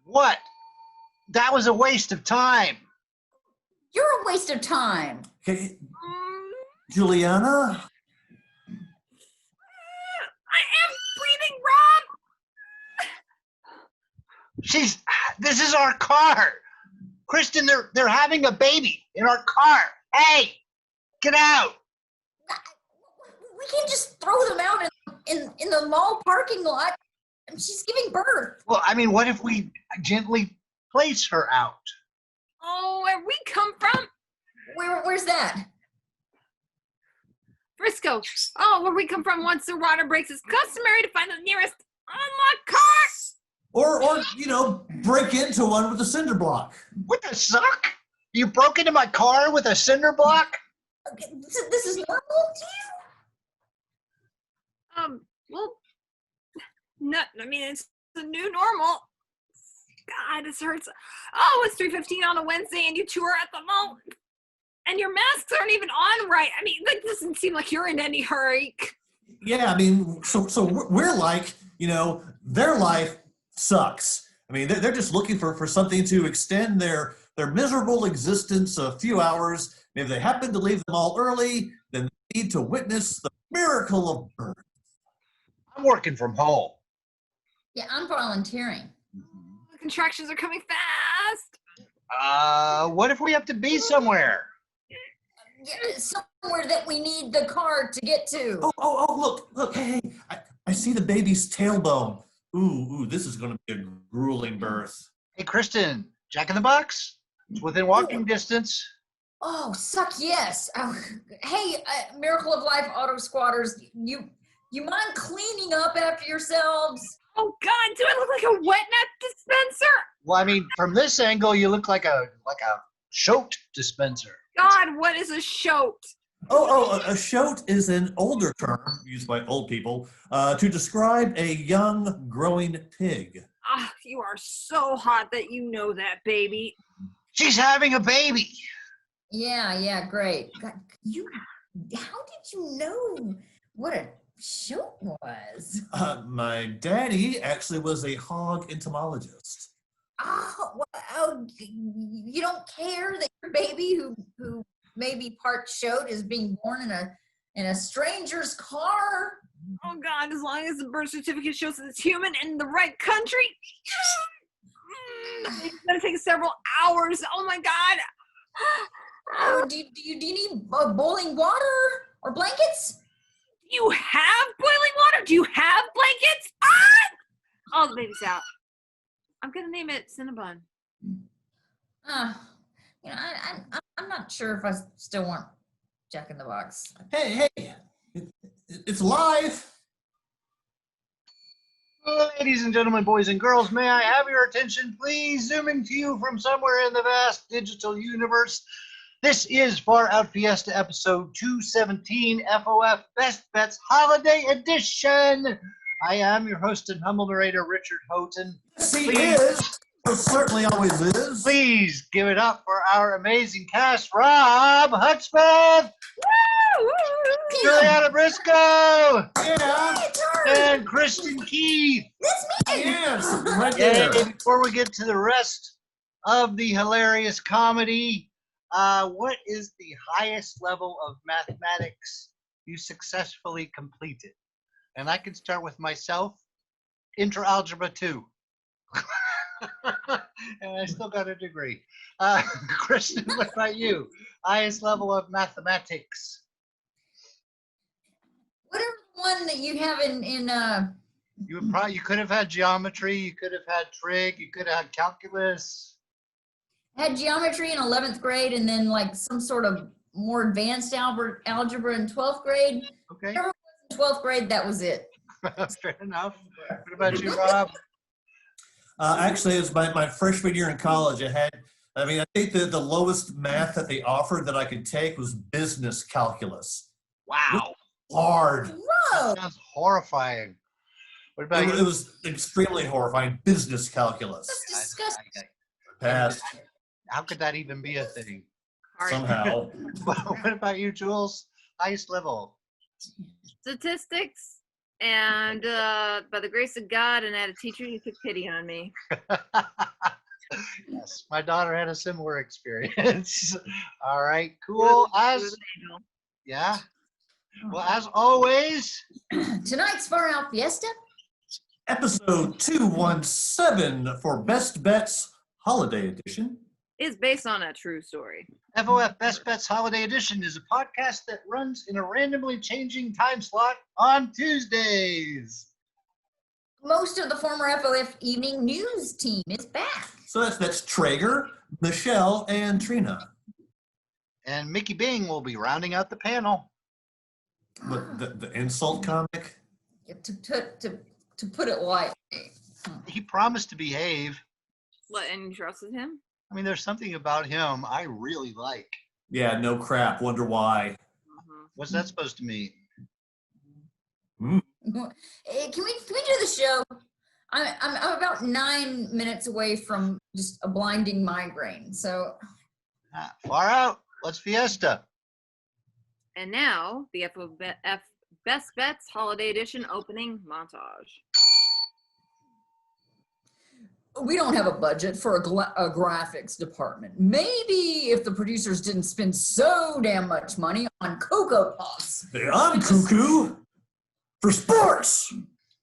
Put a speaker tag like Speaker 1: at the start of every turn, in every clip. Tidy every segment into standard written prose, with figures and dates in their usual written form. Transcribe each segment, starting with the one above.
Speaker 1: What? That was a waste of time.
Speaker 2: You're a waste of time.
Speaker 3: Okay, JuliAnna?
Speaker 4: I am breathing, Robb!
Speaker 1: This is our car. Kristin, they're having a baby in our car. Hey, get out.
Speaker 2: We can't just throw them out in the mall parking lot. She's giving birth.
Speaker 1: Well, I mean, what if we gently place her out?
Speaker 4: Oh, where we come from?
Speaker 2: Where's that?
Speaker 4: Briscoe. Oh, where we come from, once the water breaks, it's customary to find the nearest unlocked car.
Speaker 3: Or break into one with a cinder block.
Speaker 1: What the suck? You broke into my car with a cinder block?
Speaker 2: Okay, this is normal to you?
Speaker 4: Well, no, I mean, it's the new normal. God, this hurts. Oh, it's 3:15 on a Wednesday and you two are at the mall. And your masks aren't even on right. I mean, that doesn't seem like you're in any hurry.
Speaker 3: Yeah, I mean, so we're like, their life sucks. I mean, they're just looking for something to extend their miserable existence a few hours. If they happen to leave the mall early, then they need to witness the miracle of birth.
Speaker 1: I'm working from home.
Speaker 2: Yeah, I'm volunteering.
Speaker 4: The contractions are coming fast.
Speaker 1: What if we have to be somewhere?
Speaker 2: Yeah, somewhere that we need the car to get to.
Speaker 3: Oh, look, hey, I see the baby's tailbone. Ooh, this is going to be a grueling birth.
Speaker 1: Hey, Kristin, Jack in the Box? It's within walking distance.
Speaker 2: Oh, suck yes. Hey, Miracle of Life auto squatters, you mind cleaning up after yourselves?
Speaker 4: Oh God, do I look like a wet nap dispenser?
Speaker 1: Well, I mean, from this angle, you look like a shoat dispenser.
Speaker 4: God, what is a shoat?
Speaker 3: A shoat is an older term used by old people to describe a young, growing pig.
Speaker 4: Ah, you are so hot that you know that, baby.
Speaker 1: She's having a baby.
Speaker 2: Yeah, great. God, how did you know what a shoat was?
Speaker 3: My daddy actually was a hog entomologist.
Speaker 2: Oh, you don't care that your baby who may be part shoat is being born in a stranger's car?
Speaker 4: Oh God, as long as the birth certificate shows that it's human and in the right country. It's gonna take several hours. Oh my God.
Speaker 2: Oh, do you need boiling water or blankets?
Speaker 4: Do you have boiling water? Do you have blankets? Oh, the baby's out. I'm gonna name it Cinnabon.
Speaker 2: I'm not sure if I still want Jack in the Box.
Speaker 3: Hey, it's live.
Speaker 1: Ladies and gentlemen, boys and girls, may I have your attention, please? Zooming to you from somewhere in the vast digital universe. This is Far Out Fiesta episode 217, FOF Best Bets Holiday Edition. I am your host and humble narrator, Richard Houghton.
Speaker 3: He is. Certainly always is.
Speaker 1: Please give it up for our amazing cast, Robb, Hudspeth, JuliAnna, Briscoe, and Kristin Keith.
Speaker 2: That's me.
Speaker 3: Yes, right there.
Speaker 1: And before we get to the rest of the hilarious comedy, what is the highest level of mathematics you successfully completed? And I can start with myself, Intra-Algebra 2. And I still got a degree. Kristin, what about you? Highest level of mathematics?
Speaker 2: Whatever one that you have in
Speaker 1: You could have had geometry, you could have had trig, you could have had calculus.
Speaker 2: had geometry in 11th grade and then like some sort of more advanced algebra in 12th grade.
Speaker 1: Okay.
Speaker 2: Whatever it was 12th grade, that was it.
Speaker 1: Fair enough. What about you, Rob?
Speaker 3: Actually, it was my freshman year in college. I think the lowest math that they offered that I could take was business calculus.
Speaker 1: Wow.
Speaker 3: Hard.
Speaker 2: Whoa!
Speaker 1: That sounds horrifying. What about
Speaker 3: It
Speaker 1: you?
Speaker 3: was extremely horrifying. Business calculus.
Speaker 2: That's disgusting.
Speaker 3: Passed
Speaker 1: How could that even be a thing?
Speaker 4: Hard.
Speaker 3: somehow.
Speaker 1: What about you, Jules? Highest level.
Speaker 4: Statistics, and by the grace of God, and I had a teacher who took pity on me.
Speaker 1: Yes, my daughter had a similar experience. All right, cool. Yeah. Well, as always,
Speaker 2: Tonight's Far Out Fiesta.
Speaker 3: Episode 217 for Best Bets Holiday Edition.
Speaker 4: Is based on a true story.
Speaker 1: FOF Best Bets Holiday Edition is a podcast that runs in a randomly changing time slot on Tuesdays.
Speaker 2: Most of the former FOF evening news team is back.
Speaker 3: So that's Traeger, Michelle, and Trina.
Speaker 1: And Mickey Bing will be rounding out the panel.
Speaker 3: But the insult comic.
Speaker 2: To put it lightly.
Speaker 1: He promised to behave.
Speaker 4: What, and you trusted him?
Speaker 1: I mean, there's something about him I really like.
Speaker 3: Yeah, no crap. Wonder why.
Speaker 1: What's that supposed to mean?
Speaker 2: Hey, can we do the show? I'm about 9 minutes away from just a blinding migraine. So
Speaker 1: Far out. Let's Fiesta.
Speaker 4: And now, the FOF Best Bets Holiday Edition opening montage.
Speaker 2: we don't have a budget for a graphics department. Maybe if the producers didn't spend so damn much money on Cocoa Puffs.
Speaker 3: Hey, I'm cuckoo for sports.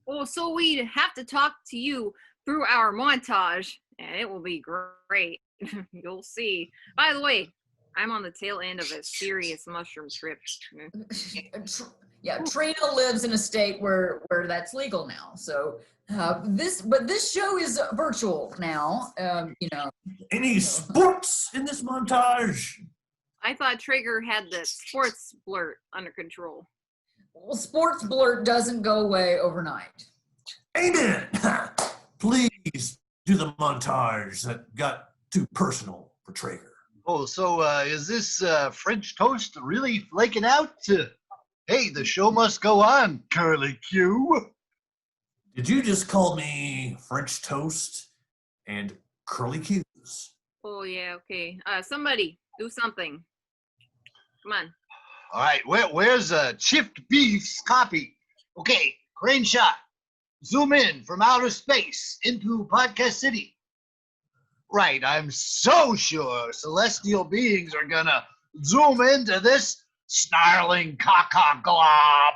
Speaker 4: Well, so we'd have to talk to you through our montage, and it will be great. You'll see. By the way, I'm on the tail end of a serious mushroom trip.
Speaker 2: Yeah, Trina lives in a state where that's legal now. So this show is virtual now.
Speaker 3: Any sports in this montage?
Speaker 4: I thought Traeger had the sports blurt under control.
Speaker 2: Well, sports blurt doesn't go away overnight.
Speaker 3: Amen. Please do the montage that got too personal for Traeger.
Speaker 1: Oh, so is this French toast really flaking out? Hey, the show must go on, Curly Q.
Speaker 3: Did you just call me French toast and curly cues?
Speaker 4: Oh, yeah, okay. Somebody, do something. Come on.
Speaker 1: All right, where's Chipped Beef's copy? Okay, crane shot. Zoom in from outer space into Podcast City. Right, I'm so sure celestial beings are gonna zoom into this snarling caca glob.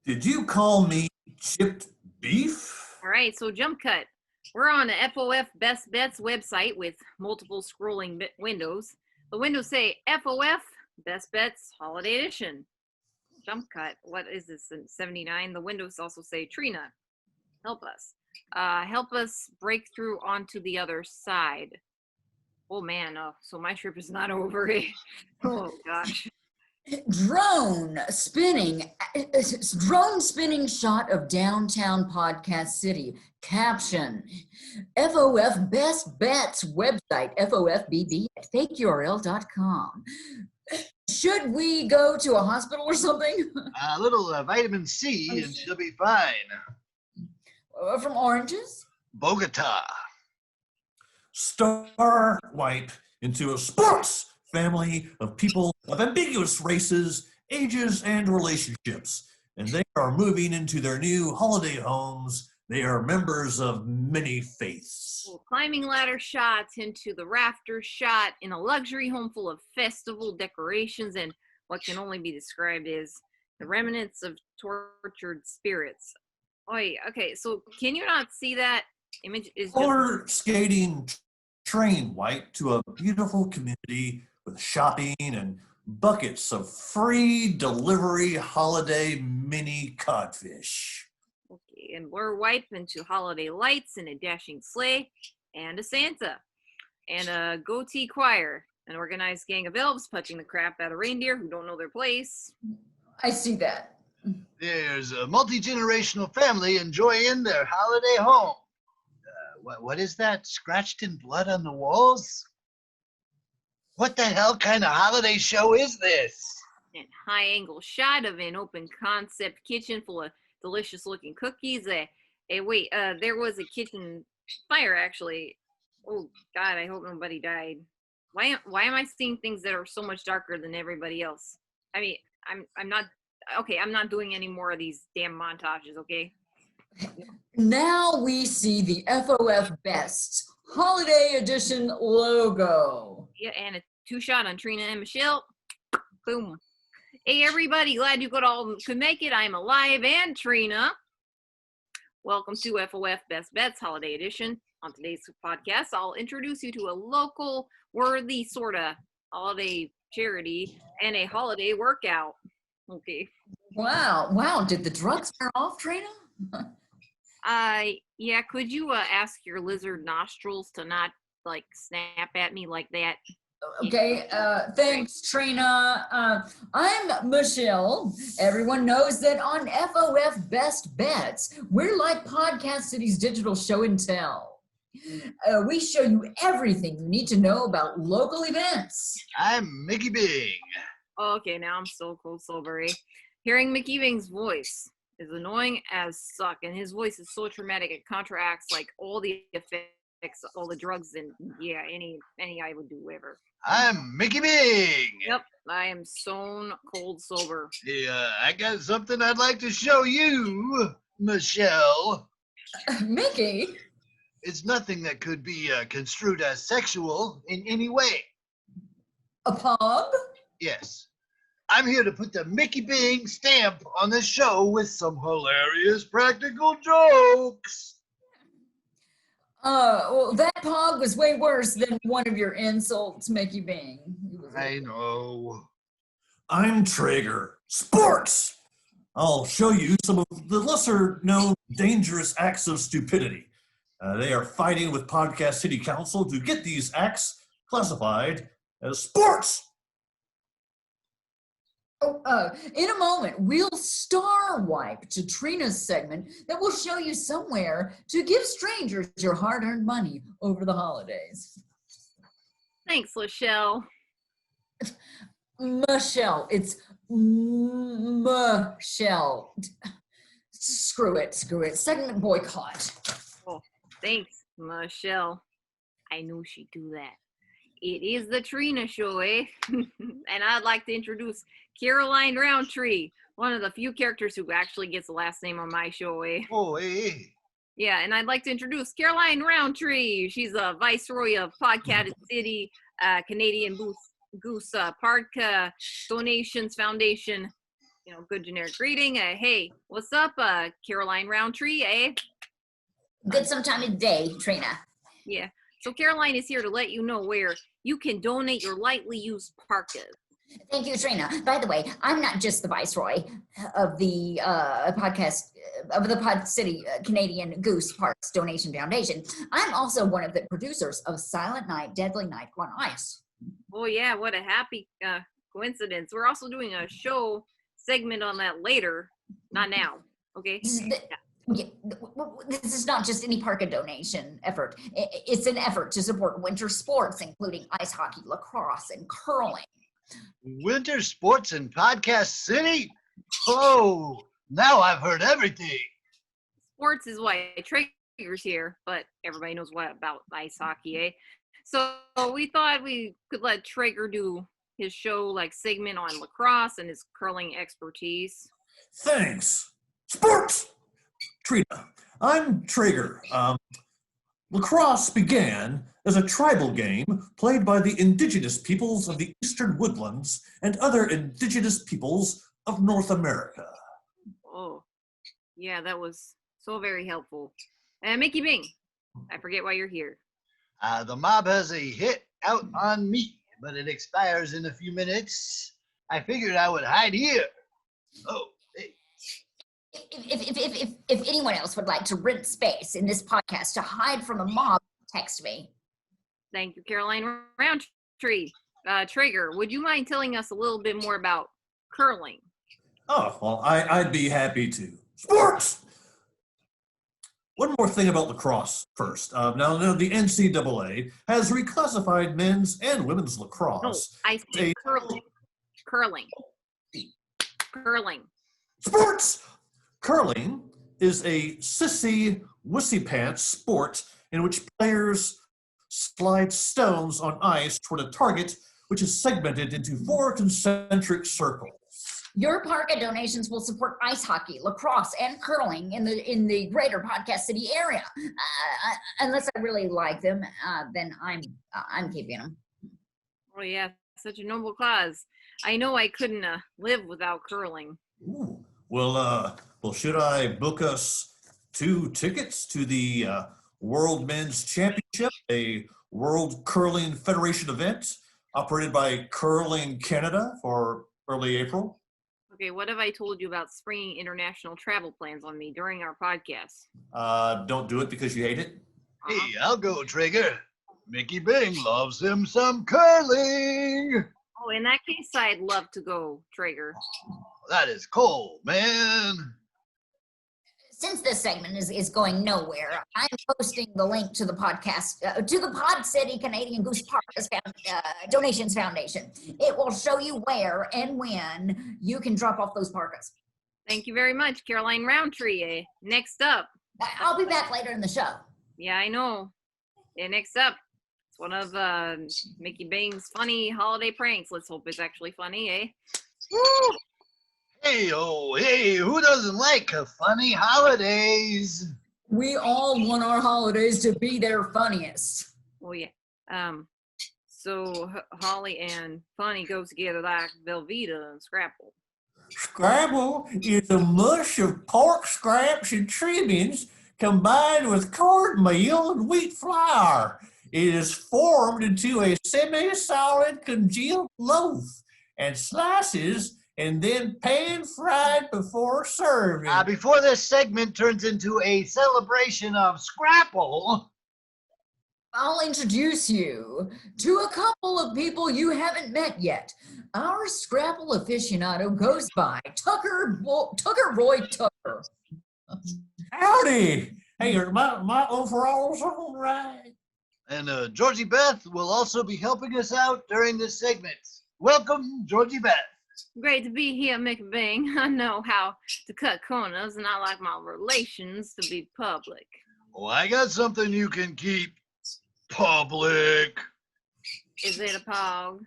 Speaker 3: Did you call me chipped beef?
Speaker 4: All right, so jump cut. We're on the FOF Best Bets website with multiple scrolling windows. The windows say FOF Best Bets Holiday Edition. Jump cut. What is this in 79? The windows also say Trina, help us. Help us break through onto the other side. Oh man, so my trip is not over. Oh gosh.
Speaker 2: Drone spinning shot of downtown Podcast City. Caption: FOF Best Bets website, FOFBB at fakeurl.com. Should we go to a hospital or something?
Speaker 1: A little vitamin C and she'll be fine.
Speaker 2: From oranges?
Speaker 1: Bogota.
Speaker 3: Star wipe into a sports family of people of ambiguous races, ages, and relationships. And they are moving into their new holiday homes. They are members of many faiths.
Speaker 4: Well, climbing ladder shots into the rafter shot in a luxury home full of festival decorations and what can only be described as the remnants of tortured spirits. Okay, so can you not see that image? Is
Speaker 3: Roller skating train wipe to a beautiful community with shopping and buckets of free delivery holiday mini codfish.
Speaker 4: Okay, and we're wiped into holiday lights and a dashing sleigh and a Santa and a goatee choir, an organized gang of elves punching the crap out of reindeer who don't know their place.
Speaker 2: I see that.
Speaker 1: There's a multi-generational family enjoying their holiday home. What is that? Scratched in blood on the walls? What the hell kind of holiday show is this?
Speaker 4: And high-angle shot of an open concept kitchen full of delicious-looking cookies. Wait, there was a kitchen fire actually. Oh God, I hope nobody died. Why am I seeing things that are so much darker than everybody else? I mean, I'm not okay. I'm not doing any more of these damn montages. Okay.
Speaker 2: Now we see the FOF Best Holiday Edition logo.
Speaker 4: Yeah, and a 2-shot on Trina and Michelle. Boom. Hey everybody, glad you could make it. I'm alive and Trina. Welcome to FOF Best Bets Holiday Edition. On today's podcast, I'll introduce you to a local worthy sorta holiday charity and a holiday workout. Okay.
Speaker 2: Wow. Did the drugs wear off, Trina?
Speaker 4: Yeah, could you ask your lizard nostrils to not like snap at me like that?
Speaker 2: Okay, thanks, Trina. I'm Michelle. Everyone knows that on FOF Best Bets, we're like Podcast City's digital show and tell. We show you everything you need to know about local events.
Speaker 1: I'm Mickey Bing.
Speaker 4: Okay, now I'm so cold sober. Hearing Mickey Bing's voice is annoying as suck, and his voice is so traumatic it counteracts like all the effects, all the drugs, and yeah, any I would do ever.
Speaker 1: I'm Mickey Bing.
Speaker 4: Yep, I am stone cold sober.
Speaker 1: Yeah, I got something I'd like to show you, Michelle.
Speaker 2: Mickey?
Speaker 1: It's nothing that could be construed as sexual in any way.
Speaker 2: A pub?
Speaker 1: Yes. I'm here to put the Mickey Bing stamp on the show with some hilarious practical jokes.
Speaker 2: Well, that pog was way worse than one of your insults, Mickey Bing.
Speaker 1: I know.
Speaker 3: I'm Traeger. Sports! I'll show you some of the lesser-known dangerous acts of stupidity. They are fighting with Podcast City Council to get these acts classified as sports.
Speaker 2: In a moment, we'll star wipe to Trina's segment that will show you somewhere to give strangers your hard-earned money over the holidays.
Speaker 4: Thanks, Michelle.
Speaker 2: Michelle, it's Michelle. Screw it. Segment boycott.
Speaker 4: Oh, thanks, Michelle. I knew she'd do that. It is the Trina show, eh? And I'd like to introduce Caroline Roundtree, one of the few characters who actually gets the last name on my show, eh?
Speaker 1: Oh, hey.
Speaker 4: Yeah, and I'd like to introduce Caroline Roundtree. She's a viceroy of Podcast City, Canadian Goose Park Donations Foundation. You know, good generic greeting. Hey, what's up, Caroline Roundtree, eh?
Speaker 2: Good sometime of day, Trina.
Speaker 4: Yeah. So Caroline is here to let you know where you can donate your lightly used parkas.
Speaker 2: Thank you, Trina. By the way, I'm not just the viceroy of the Pod City Canadian Goose Parks Donation Foundation. I'm also one of the producers of Silent Night, Deadly Night on Ice.
Speaker 4: Oh yeah, what a happy coincidence. We're also doing a show segment on that later, not now. Okay.
Speaker 2: This is not just any parka donation effort. It's an effort to support winter sports, including ice hockey, lacrosse, and curling.
Speaker 1: Winter sports in Podcast City? Oh, now I've heard everything.
Speaker 4: Sports is why Traeger's here, but everybody knows what about ice hockey, eh? So we thought we could let Traeger do his show like segment on lacrosse and his curling expertise.
Speaker 3: Thanks. Sports! Trina, I'm Traeger. Lacrosse began as a tribal game played by the indigenous peoples of the Eastern Woodlands and other indigenous peoples of North America.
Speaker 4: Oh, yeah, that was so very helpful. Mickey Bing, I forget why you're here.
Speaker 1: The mob has a hit out on me, but it expires in a few minutes. I figured I would hide here. Oh, hey.
Speaker 2: If anyone else would like to rent space in this podcast to hide from a mob, text me.
Speaker 4: Thank you, Caroline Roundtree. Traeger, would you mind telling us a little bit more about curling?
Speaker 3: Oh, well, I'd be happy to. Sports! One more thing about lacrosse first. Now, the NCAA has reclassified men's and women's
Speaker 4: No,
Speaker 3: lacrosse.
Speaker 4: I said
Speaker 3: a-
Speaker 4: curling. Curling. Curling.
Speaker 3: Sports! Curling is a sissy, wussy pants sport in which players slide stones on ice toward a target, which is segmented into 4 concentric circles.
Speaker 2: Your parka donations will support ice hockey, lacrosse, and curling in the greater Podcast City area. Unless I really like them, then I'm keeping them.
Speaker 4: Oh yeah, such a noble cause. I know I couldn't live without curling.
Speaker 3: Ooh. Well, should I book us 2 tickets to the World Men's Championship, a World Curling Federation event operated by Curling Canada for early April?
Speaker 4: Okay, what have I told you about springing international travel plans on me during our podcast?
Speaker 3: Don't do it because you hate it.
Speaker 1: Hey, I'll go, Trigger. Mickey Bing loves him some curling.
Speaker 4: Oh, in that case, I'd love to go, Traeger.
Speaker 1: That is cold, man.
Speaker 2: Since this segment is going nowhere, I'm posting the link to the podcast, to the Pod City Canadian Goose Parkas Donations Foundation. It will show you where and when you can drop off those parkas.
Speaker 4: Thank you very much, Caroline Roundtree. Next up.
Speaker 2: I'll be back later in the show.
Speaker 4: Yeah, I know. Yeah, next up. It's one of Mickey Bing's funny holiday pranks. Let's hope it's actually funny, eh?
Speaker 1: Woo! Hey, oh, hey, who doesn't like funny holidays?
Speaker 2: We all want our holidays to be their funniest.
Speaker 4: Oh, yeah. So Holly and Funny goes together like Velveeta and Scrapple.
Speaker 3: Scrabble is a mush of pork scraps and trimmings combined with cornmeal and wheat flour. It is formed into a semi-solid congealed loaf and slices and then pan-fried before serving.
Speaker 1: Before this segment turns into a celebration of Scrapple,
Speaker 2: I'll introduce you to a couple of people you haven't met yet. Our Scrapple aficionado goes by Tucker Roy Tucker.
Speaker 3: Howdy! Hey, are my overalls on right?
Speaker 1: and Georgie Beth will also be helping us out during this segment. Welcome, Georgie Beth.
Speaker 4: Great to be here, Mickey Bing. I know how to cut corners, and I like my relations to be public.
Speaker 1: Oh, I got something you can keep public.
Speaker 4: Is it a pog?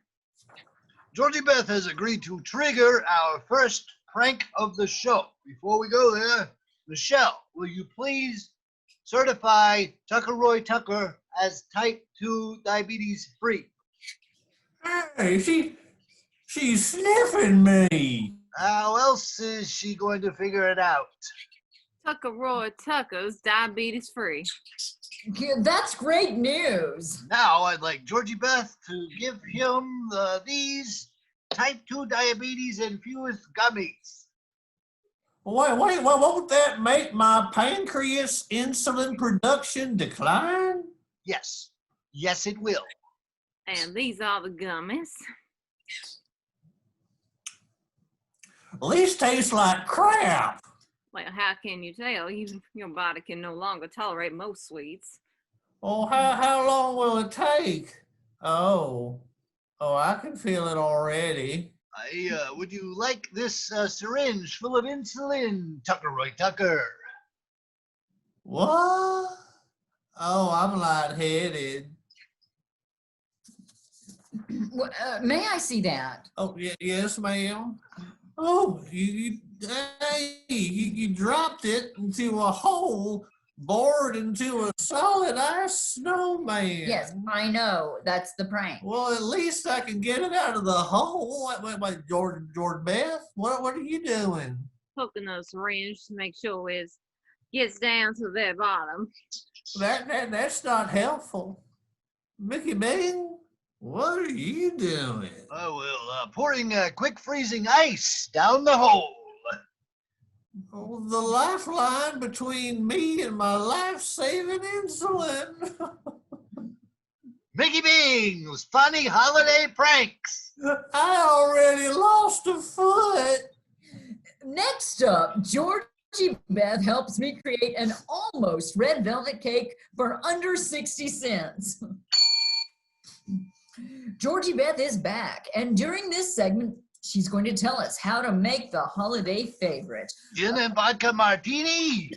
Speaker 1: Georgie Beth has agreed to trigger our first prank of the show. Before we go there, Michelle, will you please certify Tucker Roy Tucker as type 2 diabetes free?
Speaker 3: Hey, she's sniffing me.
Speaker 1: How else is she going to figure it out?
Speaker 4: Tucker Roy Tucker's diabetes free.
Speaker 2: Yeah, that's great news.
Speaker 1: Now I'd like Georgie Beth to give him these type 2 diabetes infused gummies.
Speaker 3: Wait, won't that make my pancreas insulin production decline?
Speaker 1: Yes. Yes, it will.
Speaker 4: And these are the gummies.
Speaker 3: These taste like crap.
Speaker 4: Well, how can you tell? Your body can no longer tolerate most sweets.
Speaker 3: Oh, how long will it take? Oh, I can feel it already.
Speaker 1: Would you like this syringe full of insulin, Tucker Roy Tucker?
Speaker 3: What? Oh, I'm lightheaded.
Speaker 2: May I see that?
Speaker 3: Oh, yes, ma'am. Oh, you dropped it into a hole bored into a solid ice snowman.
Speaker 2: Yes, I know. That's the prank.
Speaker 3: Well, at least I can get it out of the hole. Wait, George Beth, what are you doing?
Speaker 4: Poking those syringe to make sure it gets down to their bottom.
Speaker 3: That's not helpful. Mickey Bing, what are you doing?
Speaker 1: Oh, well, pouring quick freezing ice down the hole.
Speaker 3: Oh, the lifeline between me and my life-saving insulin.
Speaker 1: Mickey Bing's funny holiday pranks.
Speaker 3: I already lost a foot.
Speaker 2: Next up, Georgie Beth helps me create an almost red velvet cake for under 60 cents. Georgie Beth is back, and during this segment, she's going to tell us how to make the holiday favorite.
Speaker 1: Gin and vodka martini.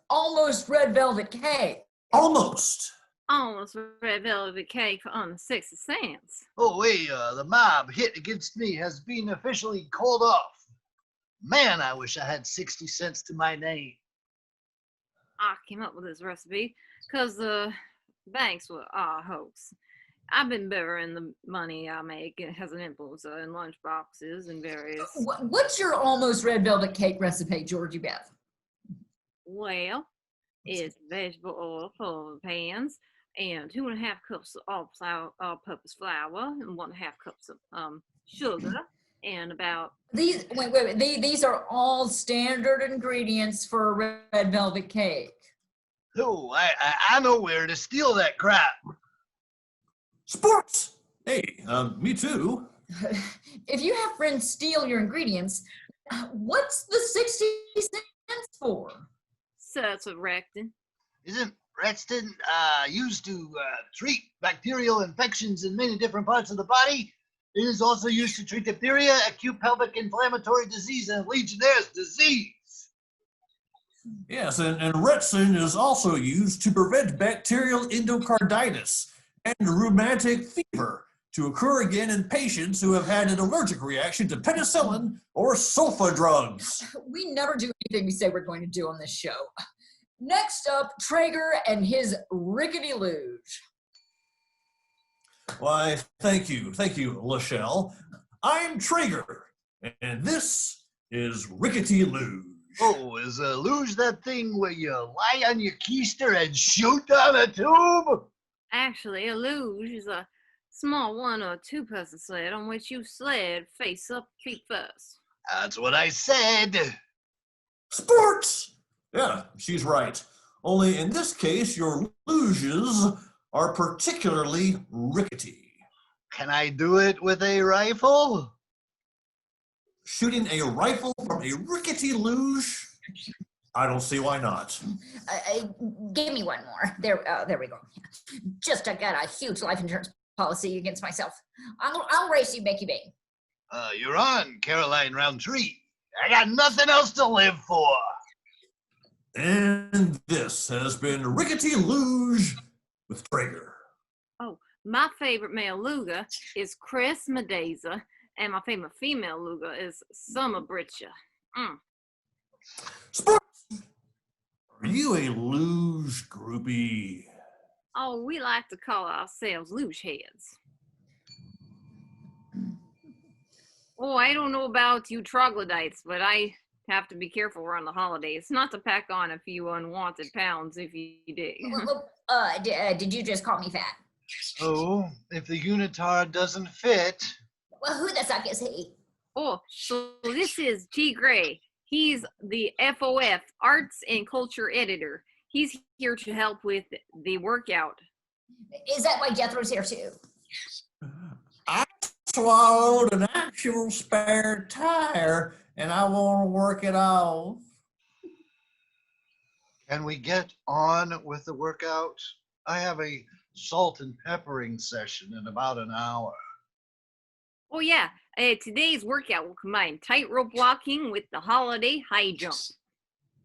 Speaker 2: Almost red velvet cake.
Speaker 3: Almost.
Speaker 4: Almost red velvet cake for under 60 cents.
Speaker 1: Oh, wait, the mob hit against me has been officially called off. Man, I wish I had 60 cents to my name.
Speaker 4: I came up with this recipe because the banks were a hoax. I've been burying the money I make. It has an influencer in lunch boxes and various.
Speaker 2: What's your almost red velvet cake recipe, Georgie Beth?
Speaker 4: Well, it's vegetable oil for pans and 2.5 cups of all-purpose flour and 1.5 cups of sugar and about.
Speaker 2: These these are all standard ingredients for a red velvet cake.
Speaker 1: Oh, I know where to steal that crap.
Speaker 3: Sports. Hey, me too.
Speaker 2: If you have friends steal your ingredients, what's the 60 cents for?
Speaker 4: Such a rectin.
Speaker 1: Isn't Reston used to treat bacterial infections in many different parts of the body? It is also used to treat diphtheria, acute pelvic inflammatory disease, and Legionnaire's disease.
Speaker 3: Yes, and Retsin is also used to prevent bacterial endocarditis and rheumatic fever to occur again in patients who have had an allergic reaction to penicillin or sulfa drugs.
Speaker 2: We never do anything we say we're going to do on this show. Next up, Traeger and his rickety luge.
Speaker 3: Why, thank you, Lachelle. I'm Traeger, and this is Rickety Luge.
Speaker 1: Oh, is a luge that thing where you lie on your keister and shoot down a tube?
Speaker 4: Actually, a luge is a small 1 or 2 person sled on which you sled face up, feet first.
Speaker 1: That's what I said.
Speaker 3: Sports! Yeah, she's right. Only in this case, your luges are particularly rickety.
Speaker 1: Can I do it with a rifle?
Speaker 3: Shooting a rifle from a rickety luge? I don't see why not.
Speaker 2: Give me one more. There we go. Just I got a huge life insurance policy against myself. I'll race you, make you big.
Speaker 1: You're on, Caroline Roundtree. I got nothing else to live for.
Speaker 3: And this has been Rickety Luge with Traeger.
Speaker 4: Oh, my favorite male luger is Chris Medeza, and my favorite female luger is Summer Britcha.
Speaker 3: Sports! Are you a luge groupie?
Speaker 4: Oh, we like to call ourselves luge heads. Oh, I don't know about you troglodytes, but I have to be careful around the holidays not to pack on a few unwanted pounds if you dig.
Speaker 2: Did you just call me fat?
Speaker 1: Oh, if the unitard doesn't fit.
Speaker 2: Well, who the suck is he?
Speaker 4: Oh, so this is T. Gray. He's the FOF, Arts and Culture Editor. He's here to help with the workout.
Speaker 2: Is that why Jethro's here too?
Speaker 3: I swallowed an actual spare tire and I want to work it off.
Speaker 1: Can we get on with the workout? I have a salt and peppering session in about an hour.
Speaker 4: Oh yeah, today's workout will combine tightrope walking with the holiday high jump.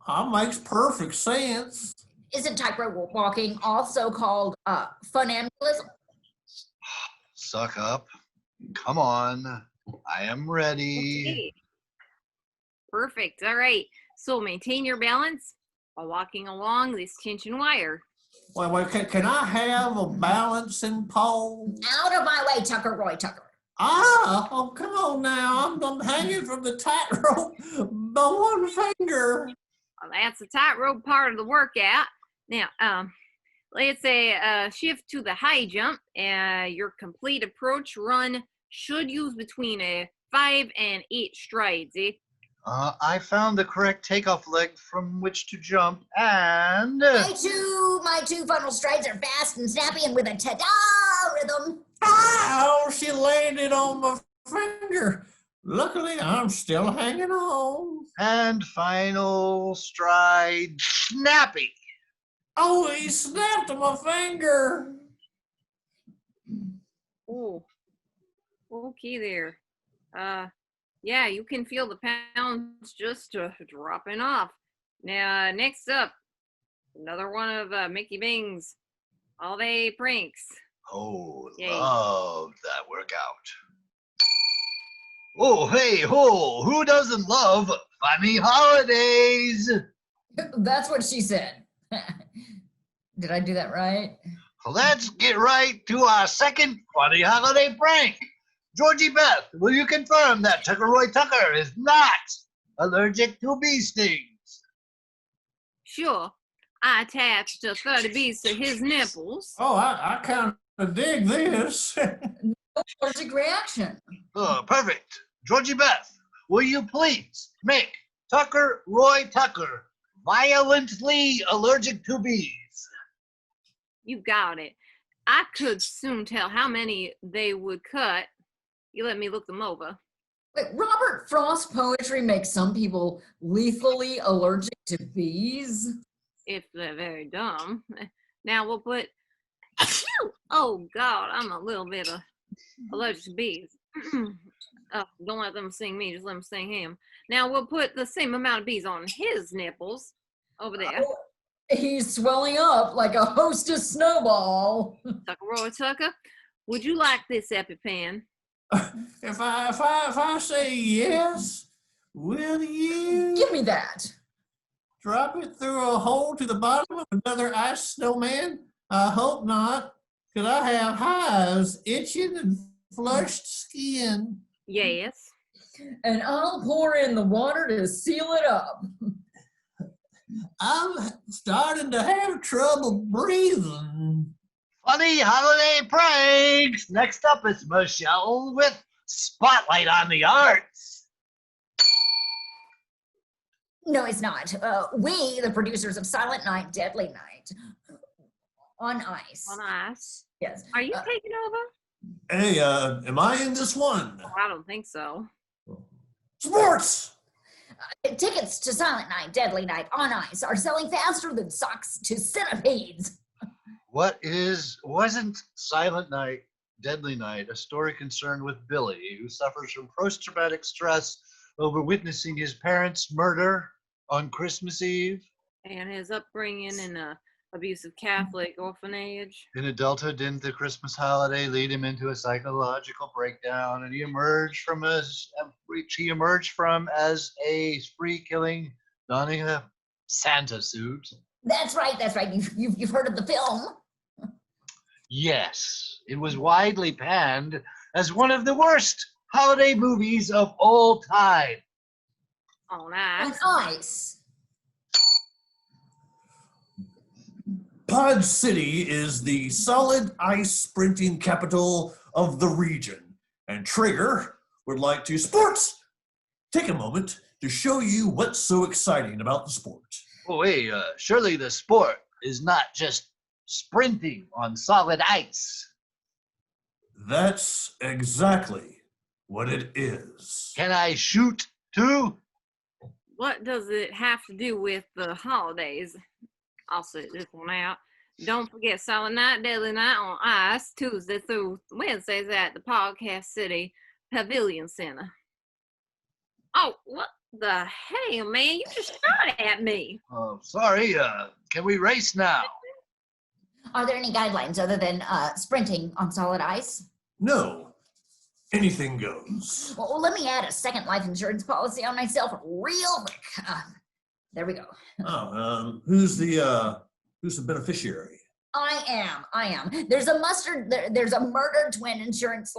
Speaker 3: That makes perfect sense.
Speaker 2: Isn't tightrope walking also called funambulism?
Speaker 1: Suck up. Come on. I am ready.
Speaker 4: Okay. Perfect. All right. So maintain your balance while walking along this tension wire.
Speaker 3: Wait, can I have a balancing pole?
Speaker 2: Out of my way, Tucker Roy Tucker.
Speaker 3: Oh, come on now. I'm hanging from the tightrope by one finger.
Speaker 4: Well, that's the tightrope part of the workout. Now, let's say shift to the high jump. Your complete approach run should use between 5 and 8 strides.
Speaker 1: I found the correct takeoff leg from which to jump, and
Speaker 2: My two funnel strides are fast and snappy and with a ta-da rhythm.
Speaker 3: Oh, she landed on my finger. Luckily, I'm still hanging on.
Speaker 1: And final stride, Snappy.
Speaker 3: Oh, he snapped my finger.
Speaker 4: Oh, okay there. Yeah, you can feel the pounds just dropping off. Now, next up, another one of Mickey Bing's all-day pranks.
Speaker 1: Oh,
Speaker 4: Yay.
Speaker 1: loved that workout. Oh, hey, ho, who doesn't love funny holidays?
Speaker 2: That's what she said. Did I do that right?
Speaker 1: Let's get right to our second funny holiday prank. Georgie Beth, will you confirm that Tucker Roy Tucker is not allergic to bee stings?
Speaker 4: Sure, I attached 30 beads to his nipples.
Speaker 3: Oh, I kind of dig this.
Speaker 2: Allergic reaction.
Speaker 1: Oh, perfect. Georgie Beth, will you please make Tucker Roy Tucker violently allergic to bees?
Speaker 4: You got it. I could soon tell how many they would cut. You let me look them over.
Speaker 2: Wait, Robert Frost's poetry makes some people lethally allergic to bees.
Speaker 4: If they're very dumb. Now we'll put. Oh God, I'm a little bit allergic to bees. Oh, don't let them sing me, just let them sing him. Now we'll put the same amount of bees on his nipples over there.
Speaker 2: Oh, he's swelling up like a hostess snowball.
Speaker 4: Tucker Roy Tucker, would you like this EpiPen?
Speaker 3: If I say yes, will you
Speaker 2: Give me that.
Speaker 3: drop it through a hole to the bottom of another ice snowman? I hope not, because I have hives, itching, and flushed skin.
Speaker 4: Yes.
Speaker 2: And I'll pour in the water to seal it up.
Speaker 3: I'm starting to have trouble breathing.
Speaker 1: Funny holiday pranks. Next up is Michelle with Spotlight on the Arts.
Speaker 2: No, it's not. We, the producers of Silent Night, Deadly Night, on ice.
Speaker 4: On ice.
Speaker 2: Yes.
Speaker 4: Are you taking over?
Speaker 3: Hey, am I in this one?
Speaker 4: Oh, I don't think so.
Speaker 3: Sports!
Speaker 2: Tickets to Silent Night, Deadly Night on ice are selling faster than socks to centipedes.
Speaker 1: Wasn't Silent Night, Deadly Night a story concerned with Billy, who suffers from post-traumatic stress over witnessing his parents' murder on Christmas Eve?
Speaker 4: And his upbringing in a abusive Catholic orphanage.
Speaker 1: In adulthood, didn't the Christmas holiday lead him into a psychological breakdown, and he emerged from as a spree killing, donning a Santa suit?
Speaker 2: That's right. You've heard of the film.
Speaker 1: Yes, it was widely panned as one of the worst holiday movies of all time.
Speaker 4: On
Speaker 2: On
Speaker 4: ice.
Speaker 2: ice.
Speaker 3: Pod City is the solid ice sprinting capital of the region, and Trigger would like to take a moment to show you what's so exciting about the sport.
Speaker 1: Oh, hey, surely the sport is not just sprinting on solid ice.
Speaker 3: That's exactly what it is.
Speaker 1: Can I shoot too?
Speaker 4: What does it have to do with the holidays? I'll sit this one out. Don't forget Silent Night, Deadly Night on ice, Tuesday through Wednesdays at the Podcast City Pavilion Center. Oh, what the hell, man? You just shot at me.
Speaker 1: Sorry, can we race now?
Speaker 2: Are there any guidelines other than sprinting on solid ice?
Speaker 3: No, anything goes.
Speaker 2: Well, let me add a second life insurance policy on myself real quick. There we go.
Speaker 3: Oh, who's the beneficiary?
Speaker 2: I am. There's a murdered twin insurance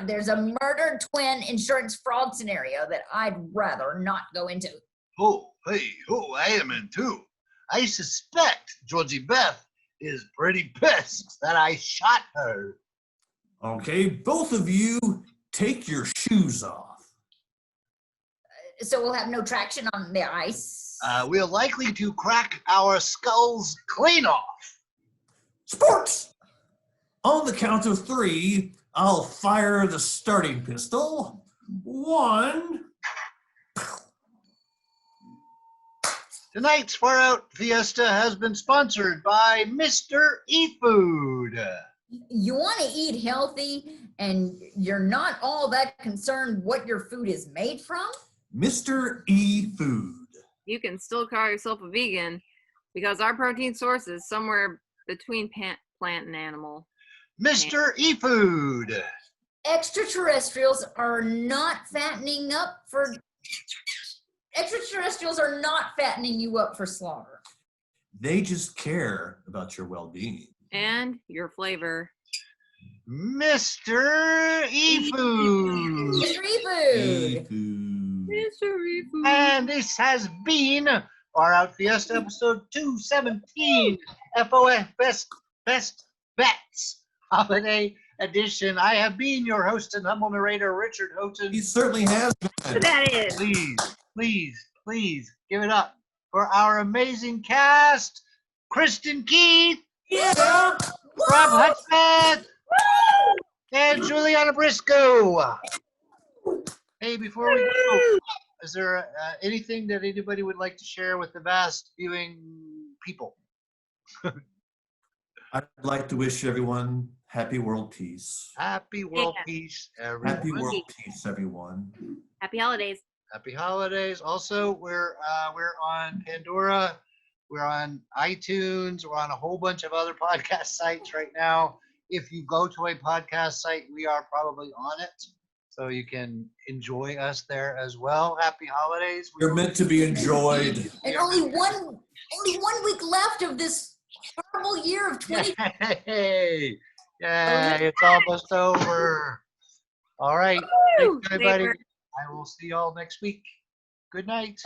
Speaker 2: there's a murdered twin insurance fraud scenario that I'd rather not go into.
Speaker 1: Oh, hey, I am in too. I suspect Georgie Beth is pretty pissed that I shot her.
Speaker 3: Okay, both of you take your shoes off.
Speaker 2: So we'll have no traction on the ice.
Speaker 1: We're likely to crack our skulls clean off.
Speaker 3: Sports! On the count of 3, I'll fire the starting pistol. 1.
Speaker 1: Tonight's Far Out Fiesta has been sponsored by Mr. eFood.
Speaker 2: You want to eat healthy and you're not all that concerned what your food is made from?
Speaker 3: Mr. eFood.
Speaker 4: You can still call yourself a vegan because our protein source is somewhere between plant and animal.
Speaker 1: Mr. eFood.
Speaker 2: Extraterrestrials are not fattening you up for slaughter.
Speaker 3: They just care about your well-being.
Speaker 4: And your flavor.
Speaker 1: Mr. eFood.
Speaker 2: Mr. eFood.
Speaker 3: eFood.
Speaker 4: Mystery food.
Speaker 1: And this has been Far Out Fiesta episode 217, FOF Best Bets Holiday Edition. I have been your host and humble narrator, Richard Houghton.
Speaker 3: He certainly has been.
Speaker 4: That is.
Speaker 1: Please give it up for our amazing cast: Kristin Keith,
Speaker 3: Yeah.
Speaker 1: Robb Hudspeth, and JuliAnna Briscoe. Hey, before we go, is there anything that anybody would like to share with the vast viewing people?
Speaker 3: I'd like to wish everyone happy world peace.
Speaker 1: Happy world peace, everyone.
Speaker 3: Happy world peace, everyone.
Speaker 4: Happy holidays.
Speaker 1: Happy holidays. Also, we're on Pandora, we're on iTunes, we're on a whole bunch of other podcast sites right now. If you go to a podcast site, we are probably on it, so you can enjoy us there as well. Happy holidays.
Speaker 3: You're meant to be enjoyed.
Speaker 2: And only one week left of this horrible year of 20.
Speaker 1: Yay! Yay! It's almost over. All right,
Speaker 4: Woo!
Speaker 1: thanks everybody. I will see y'all next week. Good night.